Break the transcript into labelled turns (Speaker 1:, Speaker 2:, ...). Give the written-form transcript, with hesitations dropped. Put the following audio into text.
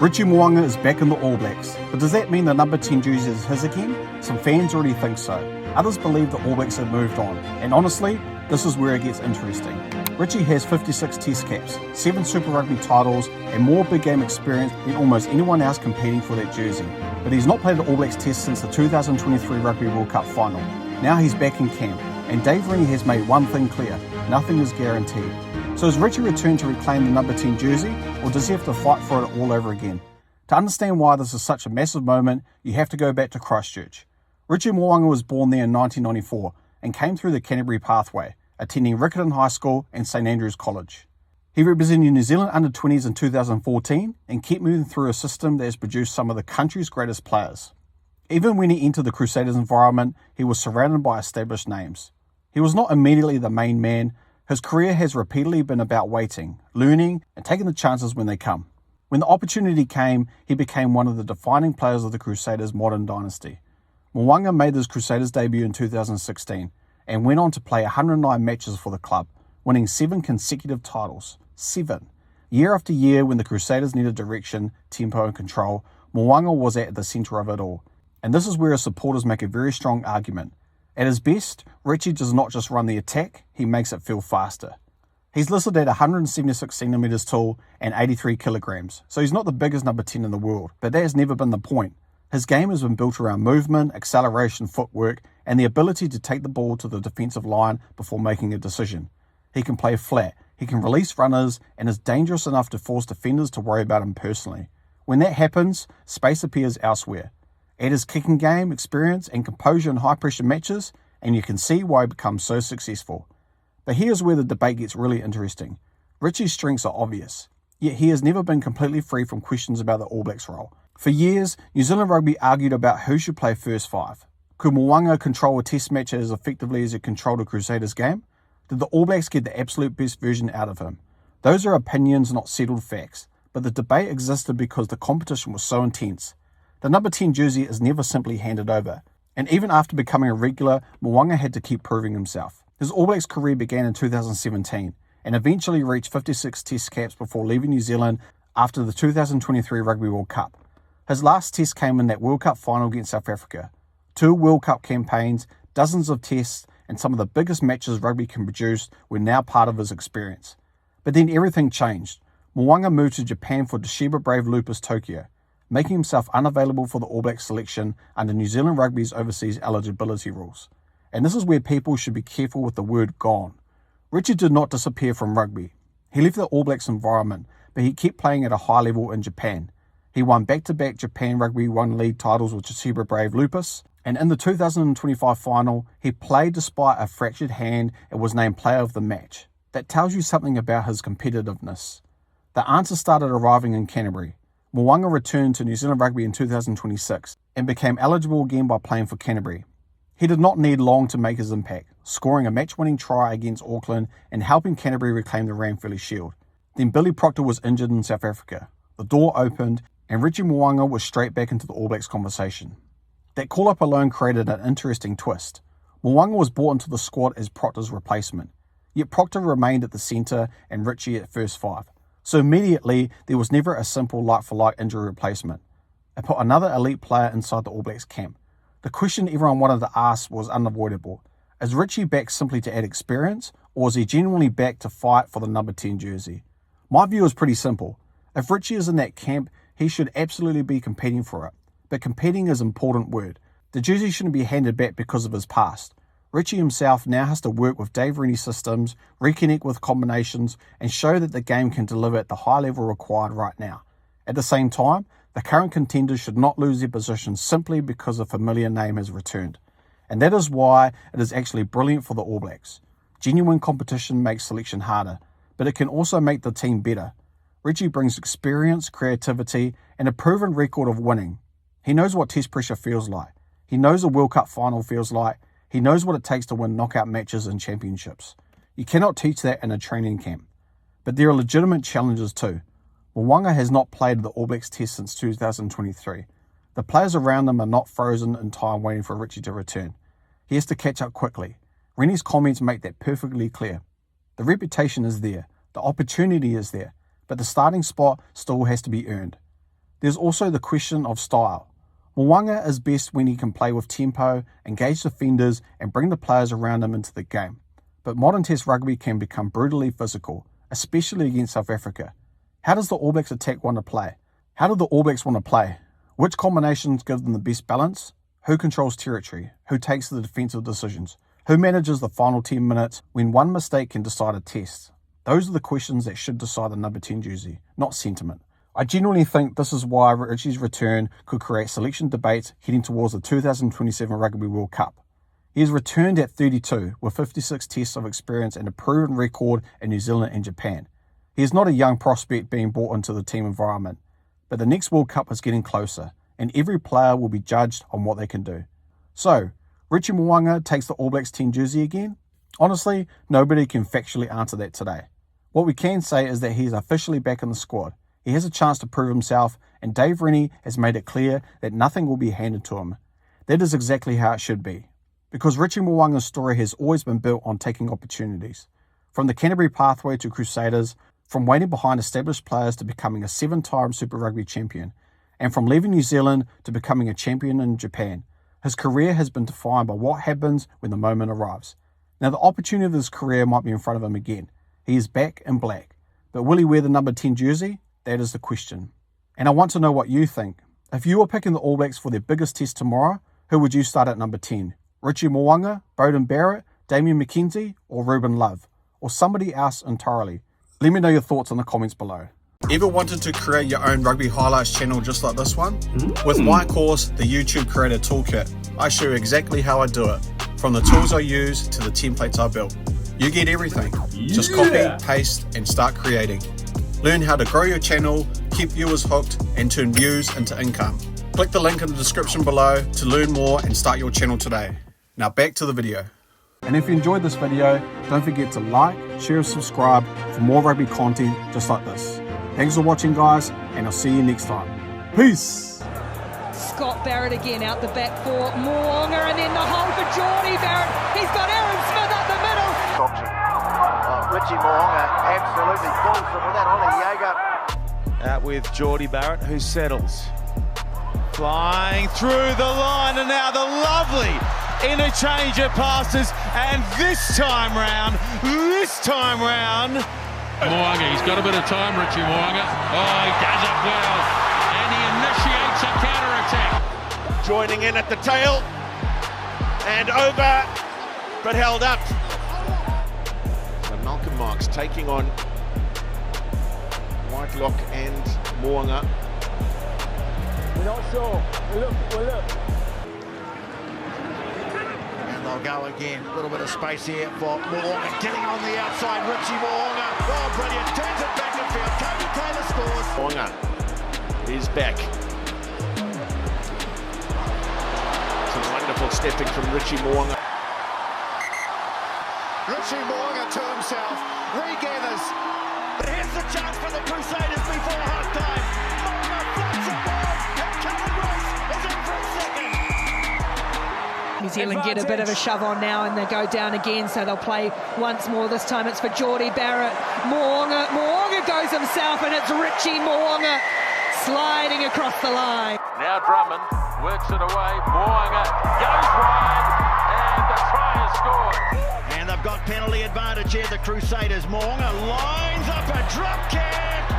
Speaker 1: Richie Mo'unga is back in the All Blacks, but does that mean the number 10 jersey is his again? Some fans already think so. Others believe the All Blacks have moved on, and honestly, this is where it gets interesting. Richie has 56 test caps, 7 Super Rugby titles, and more big game experience than almost anyone else competing for that jersey. But he's not played the All Blacks test since the 2023 Rugby World Cup final. Now he's back in camp, and Dave Rennie has made one thing clear: nothing is guaranteed. So has Richie returned to reclaim the number 10 jersey, or does he have to fight for it all over again? To understand why this is such a massive moment, you have to go back to Christchurch. Richie Mo'unga was born there in 1994 and came through the Canterbury pathway, attending Riccarton High School and St Andrews College. He represented New Zealand under-20s in 2014 and kept moving through a system that has produced some of the country's greatest players. Even when he entered the Crusaders environment, he was surrounded by established names. He was not immediately the main man. His career has repeatedly been about waiting, learning, and taking the chances when they come. When the opportunity came, he became one of the defining players of the Crusaders' modern dynasty. Mo'unga made his Crusaders debut in 2016 and went on to play 109 matches for the club, winning 7 consecutive titles. 7. Year after year, when the Crusaders needed direction, tempo, and control, Mo'unga was at the centre of it all. And this is where his supporters make a very strong argument. At his best, Richie does not just run the attack, he makes it feel faster. He's listed at 176 centimetres tall and 83 kilograms, so he's not the biggest number 10 in the world, but that has never been the point. His game has been built around movement, acceleration, footwork, and the ability to take the ball to the defensive line before making a decision. He can play flat, he can release runners, and is dangerous enough to force defenders to worry about him personally. When that happens, space appears elsewhere. Add his kicking game, experience, and composure in high-pressure matches, and you can see why he becomes so successful. But here's where the debate gets really interesting. Richie's strengths are obvious, yet he has never been completely free from questions about the All Blacks role. For years, New Zealand Rugby argued about who should play first 5. Could Mo'unga control a test match as effectively as he controlled a Crusaders game? Did the All Blacks get the absolute best version out of him? Those are opinions, not settled facts, but the debate existed because the competition was so intense. The number 10 jersey is never simply handed over, and even after becoming a regular, Mo'unga had to keep proving himself. His All Blacks career began in 2017 and eventually reached 56 test caps before leaving New Zealand after the 2023 Rugby World Cup. His last test came in that World Cup final against South Africa. 2 World Cup campaigns, dozens of tests, and some of the biggest matches rugby can produce were now part of his experience. But then everything changed. Mo'unga moved to Japan for Toshiba Brave Lupus Tokyo, making himself unavailable for the All Blacks selection under New Zealand Rugby's overseas eligibility rules. And this is where people should be careful with the word gone. Richie did not disappear from rugby. He left the All Blacks environment, but he kept playing at a high level in Japan. He won back-to-back Japan Rugby 1 League titles with Toshiba Brave Lupus, and in the 2025 final, he played despite a fractured hand and was named player of the match. That tells you something about his competitiveness. The answer started arriving in Canterbury. Mo'unga returned to New Zealand Rugby in 2026 and became eligible again by playing for Canterbury. He did not need long to make his impact, scoring a match-winning try against Auckland and helping Canterbury reclaim the Ranfurly Shield. Then Billy Proctor was injured in South Africa. The door opened and Richie Mo'unga was straight back into the All Blacks conversation. That call-up alone created an interesting twist. Mo'unga was brought into the squad as Proctor's replacement, yet Proctor remained at the centre and Richie at first 5. So immediately, there was never a simple like-for-like injury replacement. It put another elite player inside the All Blacks camp. The question everyone wanted to ask was unavoidable. Is Richie back simply to add experience, or is he genuinely back to fight for the number 10 jersey? My view is pretty simple. If Richie is in that camp, he should absolutely be competing for it. But competing is an important word. The jersey shouldn't be handed back because of his past. Richie himself now has to work with Dave Rennie systems, reconnect with combinations, and show that the game can deliver at the high level required right now. At the same time, the current contenders should not lose their position simply because a familiar name has returned. And that is why it is actually brilliant for the All Blacks. Genuine competition makes selection harder, but it can also make the team better. Richie brings experience, creativity, and a proven record of winning. He knows what test pressure feels like. He knows a World Cup final feels like. He knows what it takes to win knockout matches and championships. You cannot teach that in a training camp. But there are legitimate challenges too. Mo'unga has not played the All Blacks test since 2023. The players around him are not frozen in time waiting for Richie to return. He has to catch up quickly. Rennie's comments make that perfectly clear. The reputation is there. The opportunity is there. But the starting spot still has to be earned. There's also the question of style. Mo'unga is best when he can play with tempo, engage defenders, and bring the players around him into the game. But modern Test rugby can become brutally physical, especially against South Africa. How does the All Blacks attack want to play? How do the All Blacks want to play? Which combinations give them the best balance? Who controls territory? Who takes the defensive decisions? Who manages the final 10 minutes when one mistake can decide a test? Those are the questions that should decide the number 10 jersey, not sentiment. I genuinely think this is why Richie's return could create selection debates heading towards the 2027 Rugby World Cup. He has returned at 32 with 56 tests of experience and a proven record in New Zealand and Japan. He is not a young prospect being brought into the team environment, but the next World Cup is getting closer, and every player will be judged on what they can do. So, Richie Mo'unga takes the All Blacks 10 jersey again? Honestly, nobody can factually answer that today. What we can say is that he is officially back in the squad. He has a chance to prove himself, and Dave Rennie has made it clear that nothing will be handed to him. That is exactly how it should be. Because Richie Mo'unga's story has always been built on taking opportunities. From the Canterbury pathway to Crusaders, from waiting behind established players to becoming a 7-time Super Rugby champion, and from leaving New Zealand to becoming a champion in Japan, his career has been defined by what happens when the moment arrives. Now the opportunity of his career might be in front of him again. He is back in black. But will he wear the number 10 jersey? That is the question. And I want to know what you think. If you were picking the All Blacks for their biggest test tomorrow, who would you start at number 10? Richie Mo'unga, Beauden Barrett, Damian McKenzie, or Ruben Love? Or somebody else entirely? Let me know your thoughts in the comments below. Ever wanted to create your own Rugby Highlights channel just like this one? With my course, the YouTube Creator Toolkit, I show you exactly how I do it. From the tools I use to the templates I built. You get everything. Just copy, paste, and start creating. Learn how to grow your channel, keep viewers hooked, and turn views into income. Click the link in the description below to learn more and start your channel today. Now back to the video. And if you enjoyed this video, don't forget to like, share, and subscribe for more rugby content just like this. Thanks for watching, guys, and I'll see you next time. Peace!
Speaker 2: Scott Barrett again out the back for Mo'unga, and then the hole for Geordie Barrett. He's got Aaron Smith up the middle.
Speaker 3: Richie Mo'unga absolutely falls from that on a Jaeger.
Speaker 4: Out with Geordie Barrett, who settles. Flying through the line, and now the lovely interchange of passes, and this time round,
Speaker 5: Mo'unga, he's got a bit of time, Richie Mo'unga. Oh, he does it well, and he initiates a counter-attack.
Speaker 4: joining in at the tail, and over, but held up. So Malcolm Marks taking on Whitelock and Mo'unga.
Speaker 6: We're not sure. We'll look.
Speaker 3: And they'll go again. A little bit of space here for Mo'unga. Getting on the outside, Richie Mo'unga. Oh, brilliant. Turns it back in field. Cody Taylor scores.
Speaker 4: Mo'unga is back. Some wonderful stepping from Richie Mo'unga.
Speaker 3: Richie Mo'unga to himself. Regathers. But here's the chance for the Crusaders before half-time. Mo'unga floats it wide. And Kevin Ross is in for a second.
Speaker 2: New Zealand get a bit of a shove on now, and they go down again, so they'll play once more. This time it's for Geordie Barrett. Mo'unga goes himself, and it's Richie Mo'unga sliding across the line.
Speaker 5: Now Drummond works it away. Mo'unga goes wide, and the try is scored.
Speaker 3: And they've got penalty advantage here, the Crusaders. Mo'unga lines up a drop kick.